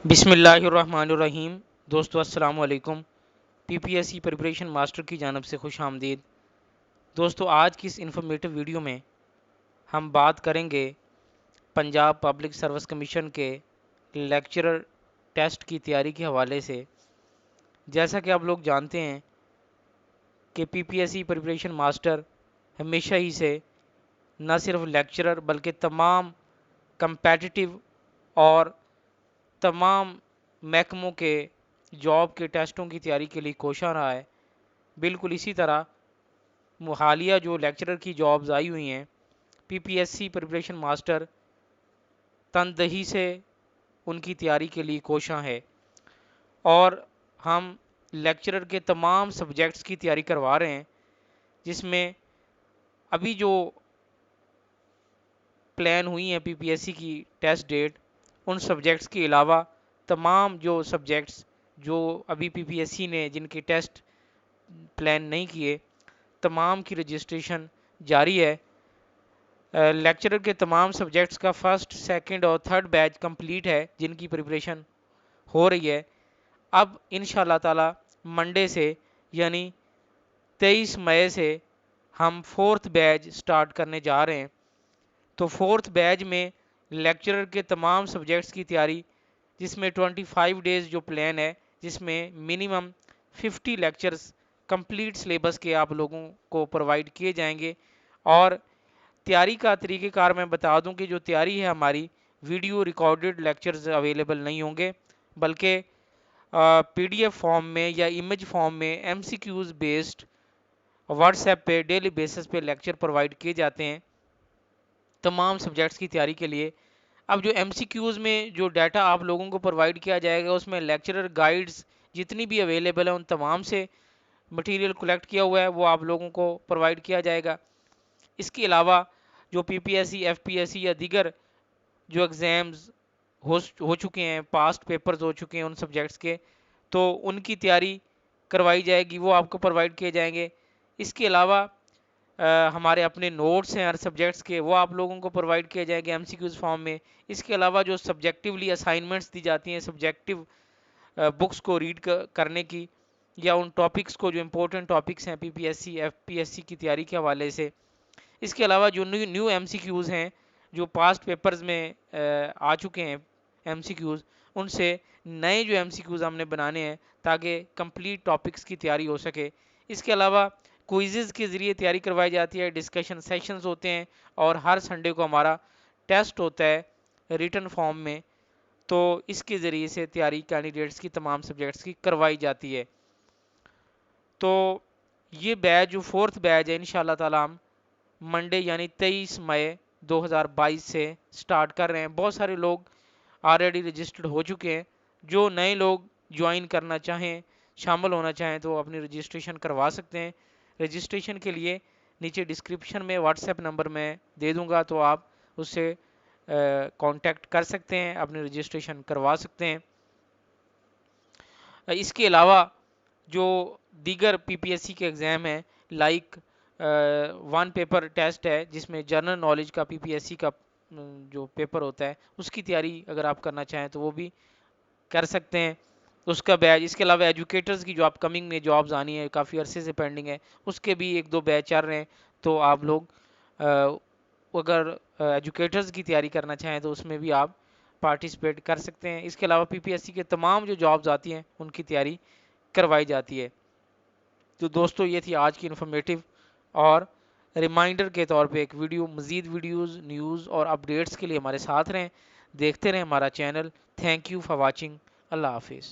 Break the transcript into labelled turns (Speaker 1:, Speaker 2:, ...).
Speaker 1: बिस्मिल्लाहिर्रहमानिर्रहीम। दोस्तों अस्सलाम वालेकुम। पीपीएससी प्रिपरेशन मास्टर की जानब से खुश आमदीद। दोस्तों आज की इस इंफॉर्मेटिव वीडियो में हम बात करेंगे पंजाब पब्लिक सर्विस कमीशन के लेक्चरर टेस्ट की तैयारी के हवाले से। जैसा कि आप लोग जानते हैं कि पीपीएससी प्रिपरेशन मास्टर हमेशा ही से न सिर्फ लेक्चरर बल्कि तमाम कंपेटिटिव और तमाम महकमों के जॉब के टेस्टों की तैयारी के लिए कोशा रहा है। बिल्कुल इसी तरह हालिया जो लेक्चरर की जॉब्स आई हुई हैं, पीपीएससी प्रिपरेशन मास्टर तनदही से उनकी तैयारी के लिए कोशा है और हम लेक्चरर के तमाम सब्जेक्ट्स की तैयारी करवा रहे हैं, जिसमें अभी जो प्लान हुई है पीपीएससी की टेस्ट डेट, उन सब्जेक्ट्स के अलावा तमाम जो सब्जेक्ट्स जो अभी पीपीएससी ने जिनके टेस्ट प्लान नहीं किए, तमाम की रजिस्ट्रेशन जारी है। लेक्चरर के तमाम सब्जेक्ट्स का फर्स्ट, सेकंड और थर्ड बैच कंप्लीट है जिनकी प्रिपरेशन हो रही है। अब इंशाल्लाह ताला मंडे से यानी 23 मई से हम फोर्थ बैच स्टार्ट करने जा रहे हैं। तो फोर्थ बैच में लेक्चरर के तमाम सब्जेक्ट्स की तैयारी, जिसमें 25 डेज़ जो प्लान है, जिसमें मिनिमम 50 लेक्चर्स कंप्लीट सिलेबस के आप लोगों को प्रोवाइड किए जाएंगे। और तैयारी का तरीक़ेकार मैं बता दूं कि जो तैयारी है हमारी, वीडियो रिकॉर्डेड लेक्चर्स अवेलेबल नहीं होंगे, बल्कि पीडीएफ फॉर्म में या इमेज फॉर्म में एमसीक्यूज बेस्ड व्हाट्सएप पे डेली बेसिस पे लेक्चर प्रोवाइड किए जाते हैं तमाम सब्जेक्ट्स की तैयारी के लिए। अब जो एमसीक्यूज़ में जो डाटा आप लोगों को प्रोवाइड किया जाएगा, उसमें लेक्चरर गाइड्स जितनी भी अवेलेबल है उन तमाम से मटेरियल कलेक्ट किया हुआ है, वो आप लोगों को प्रोवाइड किया जाएगा। इसके अलावा जो पीपीएससी, एफपीएससी या दीगर जो एग्ज़ाम्स हो चुके हैं, पास्ट पेपर्स हो चुके हैं उन सब्जेक्ट्स के, तो उनकी तैयारी करवाई जाएगी, वो आपको प्रोवाइड किए जाएंगे। इसके अलावा हमारे अपने नोट्स हैं हर सब्जेक्ट्स के, वो आप लोगों को प्रोवाइड किए जाएंगे एमसीक्यूज़ फॉर्म में। इसके अलावा जो सब्जेक्टिवली असाइनमेंट्स दी जाती हैं सब्जेक्टिव बुक्स को रीड करने की, या उन टॉपिक्स को जो इम्पोर्टेंट टॉपिक्स हैं पीपीएससी एफपीएससी की तैयारी के हवाले से। इसके अलावा जो न्यू एमसीक्यूज़ हैं जो पास्ट पेपर्स में आ चुके हैं एमसीक्यूज़, उनसे नए जो एमसीक्यूज़ हमने बनाने हैं ताकि कंप्लीट टॉपिक्स की तैयारी हो सके। इसके अलावा क्विज़ेज़ के ज़रिए तैयारी करवाई जाती है, डिस्कशन सेशंस होते हैं, और हर संडे को हमारा टेस्ट होता है रिटन फॉर्म में। तो इसके ज़रिए से तैयारी कैंडिडेट्स की तमाम सब्जेक्ट्स की करवाई जाती है। तो ये बैच जो फोर्थ बैच है, इंशाल्लाह ताला हम मंडे यानी 23 मई 2022 से स्टार्ट कर रहे हैं। बहुत सारे लोग ऑलरेडी रजिस्टर्ड हो चुके हैं। जो नए लोग ज्वाइन करना चाहें, शामिल होना चाहें, तो अपनी रजिस्ट्रेशन करवा सकते हैं। रजिस्ट्रेशन के लिए नीचे डिस्क्रिप्शन में व्हाट्सएप नंबर मैं दे दूंगा, तो आप उससे कांटेक्ट कर सकते हैं, अपनी रजिस्ट्रेशन करवा सकते हैं। इसके अलावा जो दीगर पीपीएससी के एग्ज़ाम हैं, लाइक वन पेपर टेस्ट है जिसमें जनरल नॉलेज का पीपीएससी का जो पेपर होता है उसकी तैयारी अगर आप करना चाहें तो वो भी कर सकते हैं, उसका बैच। इसके अलावा एजुकेटर्स की जो अपकमिंग में जॉब्स आनी है, काफ़ी अरसे से पेंडिंग है, उसके भी 1-2 बैच चल रहे हैं। तो आप लोग अगर एजुकेटर्स की तैयारी करना चाहें तो उसमें भी आप पार्टिसिपेट कर सकते हैं। इसके अलावा पीपीएससी के तमाम जो जॉब्स आती हैं उनकी तैयारी करवाई जाती है। तो दोस्तों ये थी आज की इन्फॉर्मेटिव और रिमाइंडर के तौर पे एक वीडियो। मज़ीद वीडियोस, न्यूज़ और अपडेट्स के लिए हमारे साथ रहें, देखते रहें हमारा channel. Thank you for watching. अल्लाह हाफिज़।